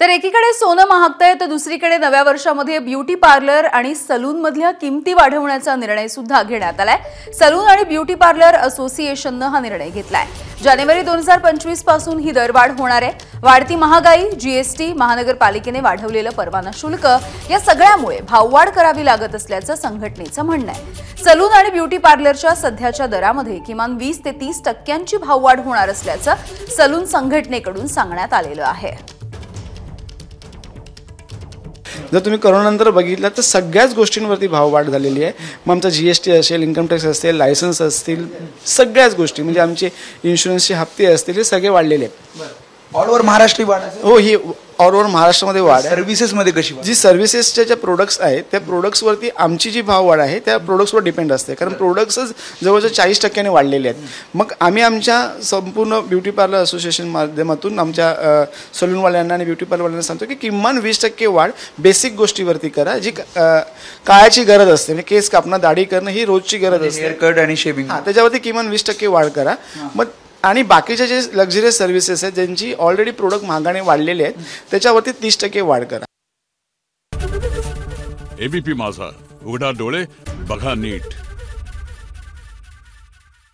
तर एकीकडे सोनं महागतंय तर दुसरीकडे नव्या वर्षामध्ये ब्युटी पार्लर आणि सलून मधल्या किमती वाढवण्याचा निर्णय सुद्धा घेण्यात आलाय। सलून आणि ब्युटी पार्लर असोसिएशनने हा निर्णय घेतलाय। जानेवारी 2025 पासून ही दरवाढ होणार आहे। वाढती महागाई, जीएसटी, महानगरपालिकेने वाढवलेलं परवाना शुल्क या सगळ्यामुळे भाववाढ करावी लागत असल्याचं संघटनेचं म्हणणं आहे। सलून आणि ब्युटी पार्लरच्या सध्याच्या दरामध्ये किमान 20 ते 30% भाववाढ होणार असल्याचं सलून संघटनेकडून सांगण्यात आलेलं आहे। जर तुम्ही कोरोनानंतर बघितलं तर सगळ्याच गोष्टींवरती भाववाढ झालेली आहे। मग आमचा जीएसटी असेल, इन्कम टॅक्स असेल, लायसन्स असतील, सगळ्याच गोष्टी म्हणजे आमचे इन्शुरन्सचे हप्ते असतील, हे सगळे वाढलेले आहेत। ऑल ओव्हर महाराष्ट्र वाढ आहे। हो, ही ऑल ओव्हर महाराष्ट्रामध्ये वाढ आहे। सर्व्हिसेस मध्ये कशी जी सर्व्हिसेसच्या ज्या प्रोडक्ट्स आहेत त्या प्रोडक्ट्सवरती आमची जी भाववाढ आहे त्या प्रोडक्ट्सवर डिपेंड असते, कारण प्रोडक्ट्सच जवळजवळ 40% वाढलेले आहेत। मग आम्ही आमच्या संपूर्ण ब्युटी पार्लर असोसिएशन माध्यमातून आमच्या सलूनवाल्यांना आणि ब्युटी पार्लरवाल्यांना सांगतो की किमान 20% वाढ बेसिक गोष्टीवरती करा, जी काळाची गरज असते। म्हणजे केस कापणं, दाढी करणं ही रोजची गरज असते, हेअर कट आणि शेविंग, त्याच्यावरती किमान 20% वाढ करा। मग आणि बाकीचे जे लक्झरियस सर्व्हिसेस आहेत ज्यांची ऑलरेडी प्रोडक्ट महागाने वाढलेले आहेत त्याच्यावरती 30% वाढ करा। एबीपी माझा, उघडा डोळे बघा नीट।